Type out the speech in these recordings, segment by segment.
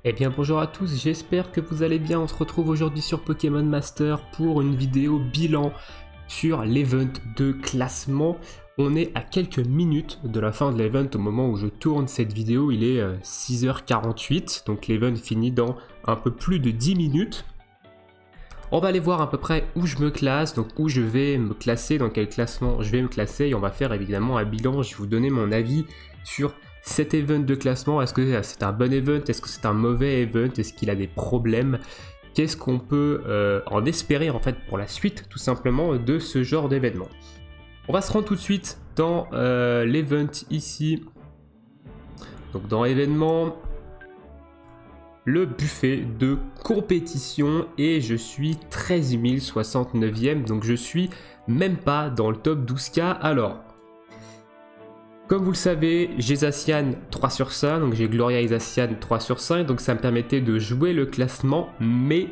Eh bien bonjour à tous, j'espère que vous allez bien. On se retrouve aujourd'hui sur Pokémon Master pour une vidéo bilan sur l'event de classement. On est à quelques minutes de la fin de l'event au moment où je tourne cette vidéo. Il est 6h48, donc l'event finit dans un peu plus de 10 minutes. On va aller voir à peu près où je me classe, donc où je vais me classer, dans quel classement je vais me classer. Et on va faire évidemment un bilan, je vais vous donner mon avis sur cet event de classement. Est-ce que c'est un bon event? Est-ce que c'est un mauvais event? Est-ce qu'il a des problèmes? Qu'est-ce qu'on peut en espérer en fait pour la suite tout simplement de ce genre d'événement? On va se rendre tout de suite dans l'event ici. Donc dans événement, le buffet de compétition, et je suis 13 069e, donc je suis même pas dans le top 12K. Alors, comme vous le savez, j'ai Zacian 3 sur 5, donc j'ai Gloria et Zacian 3 sur 5, donc ça me permettait de jouer le classement, mais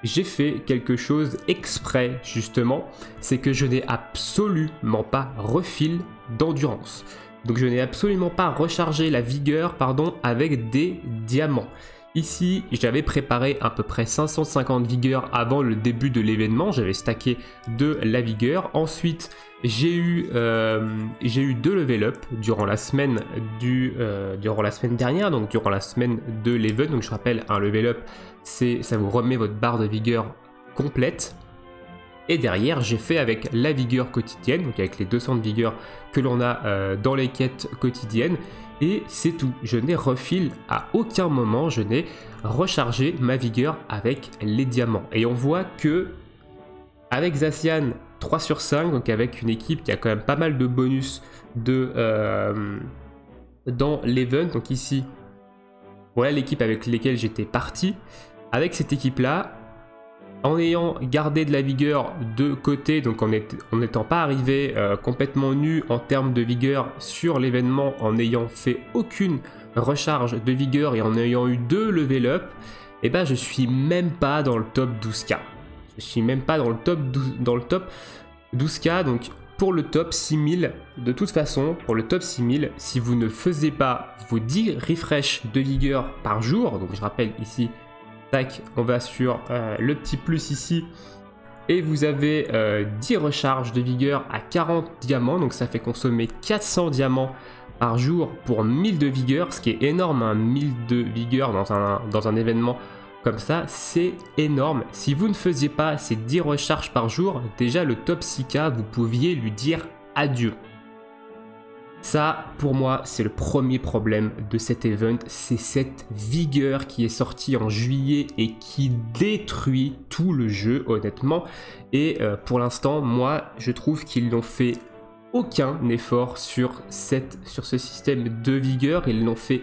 j'ai fait quelque chose exprès justement, c'est que je n'ai absolument pas refill d'endurance. Donc je n'ai absolument pas rechargé la vigueur, avec des diamants. Ici, j'avais préparé à peu près 550 vigueur avant le début de l'événement. J'avais stacké de la vigueur. Ensuite, j'ai eu 2 level up durant la semaine dernière, donc durant la semaine de l'event. Donc je rappelle, un level up, ça vous remet votre barre de vigueur complète. Et derrière, j'ai fait avec la vigueur quotidienne, donc avec les 200 de vigueur que l'on a dans les quêtes quotidiennes. Et c'est tout, je n'ai refill à aucun moment, je n'ai rechargé ma vigueur avec les diamants. Et on voit que avec Zacian 3 sur 5, donc avec une équipe qui a quand même pas mal de bonus dans l'event, donc ici, voilà l'équipe avec laquelle j'étais parti. Avec cette équipe-là, en ayant gardé de la vigueur de côté, donc en n'étant pas arrivé complètement nu en termes de vigueur sur l'événement, en n'ayant fait aucune recharge de vigueur et en ayant eu 2 level up, et ben je suis même pas dans le top 12K. Je suis même pas dans le top 12K, donc pour le top 6000, de toute façon, pour le top 6000, si vous ne faisiez pas vos 10 refresh de vigueur par jour, donc je rappelle ici, tac, on va sur le petit plus ici et vous avez 10 recharges de vigueur à 40 diamants, donc ça fait consommer 400 diamants par jour pour 1000 de vigueur, ce qui est énorme, hein, 1000 de vigueur dans un événement comme ça, c'est énorme. Si vous ne faisiez pas ces 10 recharges par jour, déjà le top 6K, vous pouviez lui dire adieu. Ça, pour moi, c'est le premier problème de cet event, c'est cette vigueur qui est sortie en juillet et qui détruit tout le jeu, honnêtement. Et pour l'instant, moi, je trouve qu'ils n'ont fait aucun effort sur ce système de vigueur. Ils n'ont fait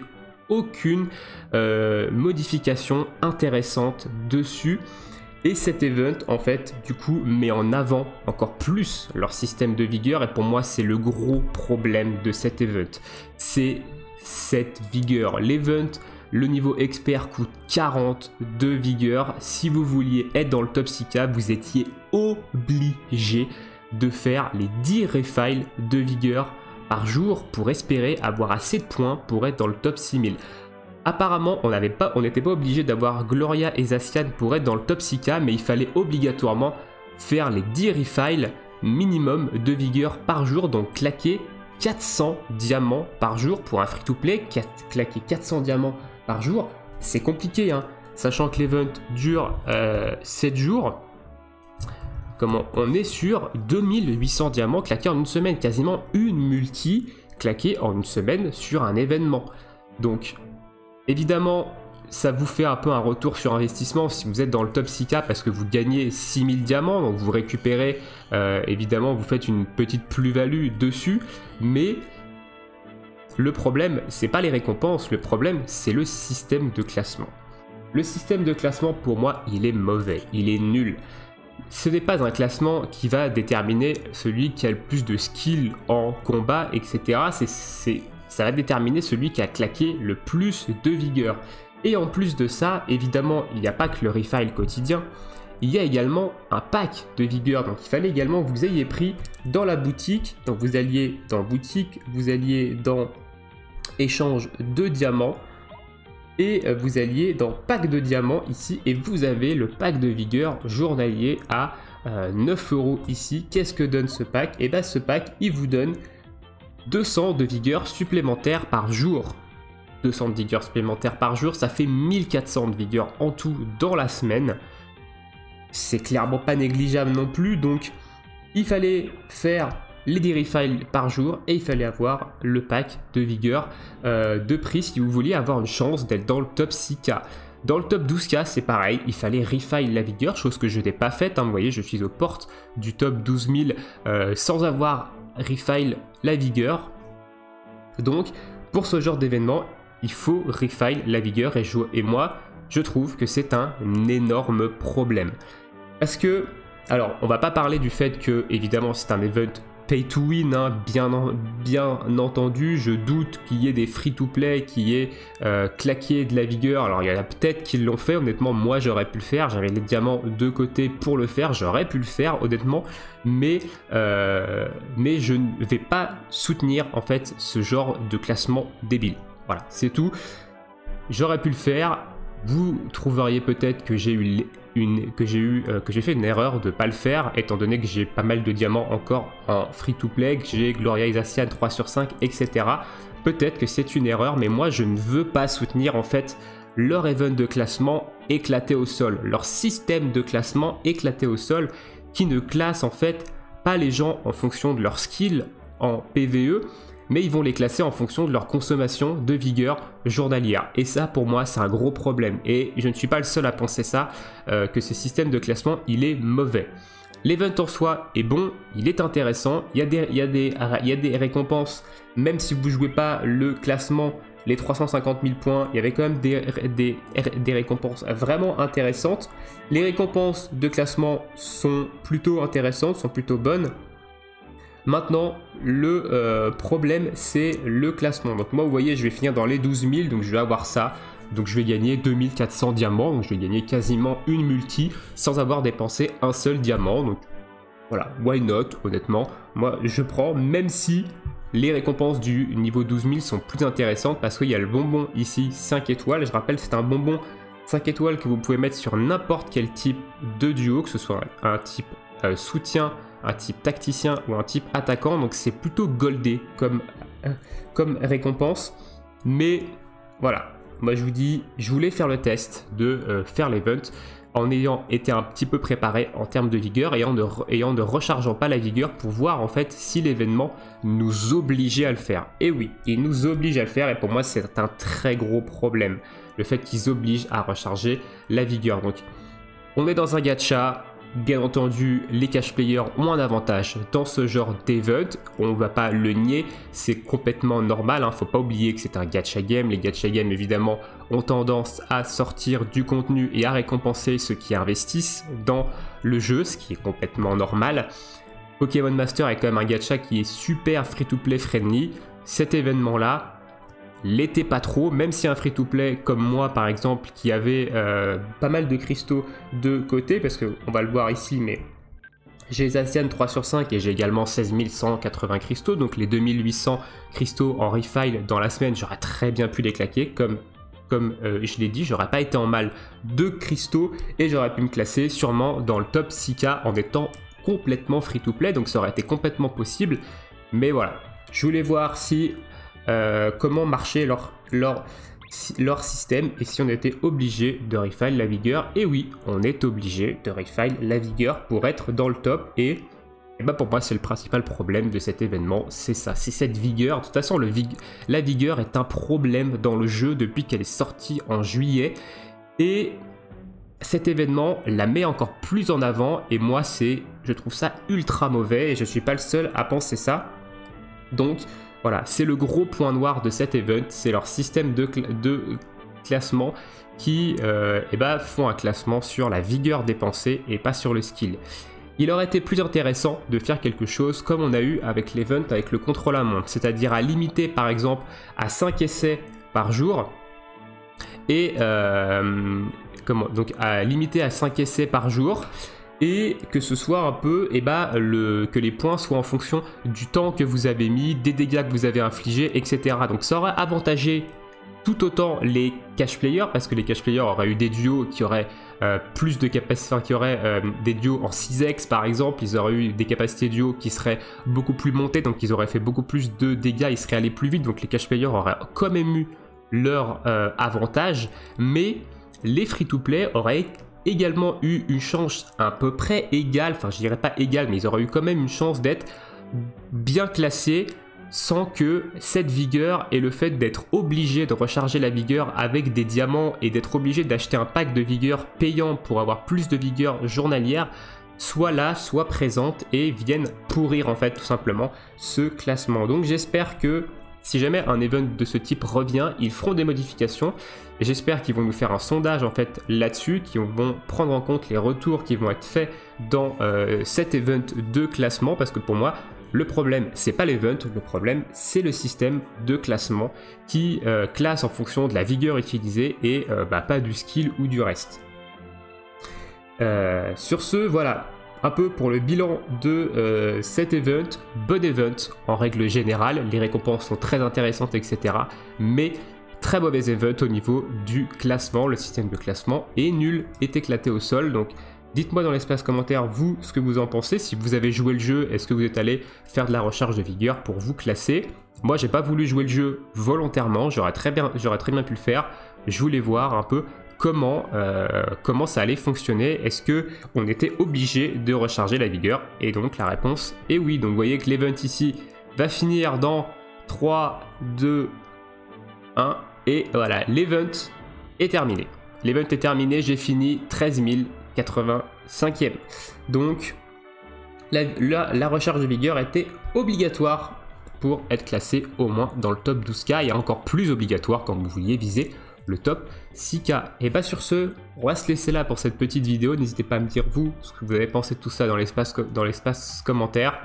aucune modification intéressante dessus. Et cet event, en fait, du coup, met en avant encore plus leur système de vigueur. Et pour moi, c'est le gros problème de cet event. C'est cette vigueur. L'event, le niveau expert coûte 40 de vigueur. Si vous vouliez être dans le top 6K, vous étiez obligé de faire les 10 refills de vigueur par jour pour espérer avoir assez de points pour être dans le top 6000. Apparemment, on n'était pas obligé d'avoir Gloria et Zacian pour être dans le top 6K, mais il fallait obligatoirement faire les 10 refills minimum de vigueur par jour, donc claquer 400 diamants par jour pour un free-to-play. Claquer 400 diamants par jour, c'est compliqué, hein, sachant que l'event dure 7 jours. Comment on est sur 2800 diamants claqués en une semaine, quasiment une multi claquée en une semaine sur un événement. Donc, évidemment, ça vous fait un peu un retour sur investissement si vous êtes dans le top 6K parce que vous gagnez 6000 diamants, donc vous récupérez, évidemment, vous faites une petite plus-value dessus, mais le problème, c'est pas les récompenses, le problème, c'est le système de classement. Le système de classement, pour moi, il est mauvais, il est nul. Ce n'est pas un classement qui va déterminer celui qui a le plus de skill en combat, etc. Ça va déterminer celui qui a claqué le plus de vigueur. Et en plus de ça, évidemment, il n'y a pas que le refill quotidien, il y a également un pack de vigueur. Donc il fallait également que vous ayez pris dans la boutique. Donc vous alliez dans boutique, vous alliez dans échange de diamants. et vous alliez dans pack de diamants ici et vous avez le pack de vigueur journalier à 9 € ici. Qu'est-ce que donne ce pack? Et bien ce pack il vous donne 200 de vigueur supplémentaire par jour. 200 de vigueur supplémentaire par jour, ça fait 1400 de vigueur en tout dans la semaine. C'est clairement pas négligeable non plus, donc il fallait faire les 10 refills par jour et il fallait avoir le pack de vigueur de prix si vous vouliez avoir une chance d'être dans le top 6K. Dans le top 12K, c'est pareil, il fallait refill la vigueur, chose que je n'ai pas faite. Vous voyez, je suis aux portes du top 12 000 sans avoir refill la vigueur. Donc, pour ce genre d'événement, il faut refill la vigueur et moi, je trouve que c'est un énorme problème. Parce que, alors, on va pas parler du fait que, évidemment, c'est un event pay to win, hein, bien entendu. Je doute qu'il y ait des free-to-play qui aient claqué de la vigueur. Alors, il y en a peut-être qui l'ont fait. Honnêtement, moi, j'aurais pu le faire. J'avais les diamants de côté pour le faire. J'aurais pu le faire, honnêtement. Mais je ne vais pas soutenir, en fait, ce genre de classement débile. Voilà, c'est tout. J'aurais pu le faire. Vous trouveriez peut-être que j'ai fait une erreur de ne pas le faire, étant donné que j'ai pas mal de diamants encore en free-to-play, que j'ai Gloria Isacian 3 sur 5, etc. Peut-être que c'est une erreur, mais moi je ne veux pas soutenir en fait leur event de classement éclaté au sol, leur système de classement éclaté au sol, qui ne classe en fait pas les gens en fonction de leur skill en PvE, mais ils vont les classer en fonction de leur consommation de vigueur journalière. Et ça, pour moi, c'est un gros problème. Et je ne suis pas le seul à penser ça, que ce système de classement, il est mauvais. L'event en soi est bon, il est intéressant, il y a des récompenses, même si vous ne jouez pas le classement, les 350 000 points, il y avait quand même des récompenses vraiment intéressantes. Les récompenses de classement sont plutôt intéressantes, sont plutôt bonnes. Maintenant, le problème, c'est le classement. Donc moi, vous voyez, je vais finir dans les 12 000, donc je vais avoir ça. Donc je vais gagner 2400 diamants, donc je vais gagner quasiment une multi sans avoir dépensé un seul diamant. Donc voilà, why not, honnêtement. Moi, je prends, même si les récompenses du niveau 12 000 sont plus intéressantes parce qu'il y a le bonbon ici, 5 étoiles. Je rappelle, c'est un bonbon 5 étoiles que vous pouvez mettre sur n'importe quel type de duo, que ce soit un type soutien, un type tacticien ou un type attaquant, donc c'est plutôt goldé comme récompense. Mais voilà, moi je vous dis, je voulais faire le test de faire l'event en ayant été un petit peu préparé en termes de vigueur et en ne rechargeant pas la vigueur pour voir en fait si l'événement nous obligeait à le faire. Et oui, il nous oblige à le faire et pour moi c'est un très gros problème, le fait qu'ils obligent à recharger la vigueur. Donc on est dans un gacha. Bien entendu, les cash players ont un avantage dans ce genre d'event, on ne va pas le nier, c'est complètement normal, hein. Faut pas oublier que c'est un gacha game, les gacha games évidemment ont tendance à sortir du contenu et à récompenser ceux qui investissent dans le jeu, ce qui est complètement normal. Pokémon Master est quand même un gacha qui est super free-to-play friendly, cet événement là l'était pas trop, même si un free-to-play comme moi par exemple qui avait pas mal de cristaux de côté, parce qu'on va le voir ici, mais j'ai Zacian 3 sur 5 et j'ai également 16 180 cristaux, donc les 2800 cristaux en refill dans la semaine, j'aurais très bien pu les claquer, comme je l'ai dit, j'aurais pas été en mal de cristaux et j'aurais pu me classer sûrement dans le top 6K en étant complètement free-to-play, donc ça aurait été complètement possible, mais voilà, je voulais voir si comment marchait leur système et si on était obligé de refill la vigueur. Et oui, on est obligé de refill la vigueur pour être dans le top et bah pour moi c'est le principal problème de cet événement, c'est ça, c'est cette vigueur. De toute façon la vigueur est un problème dans le jeu depuis qu'elle est sortie en juillet et cet événement la met encore plus en avant et moi je trouve ça ultra mauvais et je suis pas le seul à penser ça. Donc voilà, c'est le gros point noir de cet event, c'est leur système de classement qui font un classement sur la vigueur dépensée et pas sur le skill. Il aurait été plus intéressant de faire quelque chose comme on a eu avec l'event avec le contrôle à montre, c'est-à-dire à limiter par exemple à 5 essais par jour et donc à limiter à 5 essais par jour. Et que ce soit un peu, que les points soient en fonction du temps que vous avez mis, des dégâts que vous avez infligés, etc. Donc ça aurait avantagé tout autant les cash players, parce que les cash players auraient eu des duos qui auraient plus de capacités, qui auraient des duos en 6x par exemple, ils auraient eu des capacités duos qui seraient beaucoup plus montées, donc ils auraient fait beaucoup plus de dégâts, ils seraient allés plus vite, donc les cash players auraient quand même eu leur avantage, mais les free-to-play auraient également eu une chance à peu près égale, enfin je dirais pas égale, mais ils auraient eu quand même une chance d'être bien classés sans que cette vigueur et le fait d'être obligé de recharger la vigueur avec des diamants et d'être obligé d'acheter un pack de vigueur payant pour avoir plus de vigueur journalière soit là, soit présente et viennent pourrir en fait tout simplement ce classement. Donc j'espère que si jamais un event de ce type revient, ils feront des modifications. J'espère qu'ils vont nous faire un sondage en fait là-dessus, qui vont prendre en compte les retours qui vont être faits dans cet event de classement, parce que pour moi, le problème, c'est pas l'event, le problème, c'est le système de classement qui classe en fonction de la vigueur utilisée et pas du skill ou du reste. Sur ce, voilà, un peu pour le bilan de cet event. Bon event en règle générale, les récompenses sont très intéressantes, etc. Mais très mauvais event au niveau du classement, le système de classement est nul, est éclaté au sol, donc dites-moi dans l'espace commentaire, vous, ce que vous en pensez. Si vous avez joué le jeu, est-ce que vous êtes allé faire de la recharge de vigueur pour vous classer? Moi, j'ai pas voulu jouer le jeu volontairement, j'aurais très bien pu le faire. Je voulais voir un peu comment ça allait fonctionner. Est-ce qu'on était obligé de recharger la vigueur? Et donc, la réponse est oui. Donc, vous voyez que l'event ici va finir dans 3, 2, 1. Et voilà, l'event est terminé. L'event est terminé, j'ai fini 13 085e. Donc la recharge de vigueur était obligatoire pour être classé au moins dans le top 12K et encore plus obligatoire quand vous vouliez viser le top 6K. Et bah sur ce, on va se laisser là pour cette petite vidéo. N'hésitez pas à me dire vous ce que vous avez pensé de tout ça dans l'espace commentaire.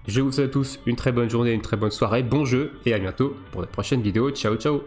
Je vous souhaite à tous une très bonne journée, une très bonne soirée, bon jeu et à bientôt pour de prochaines vidéos. Ciao ciao.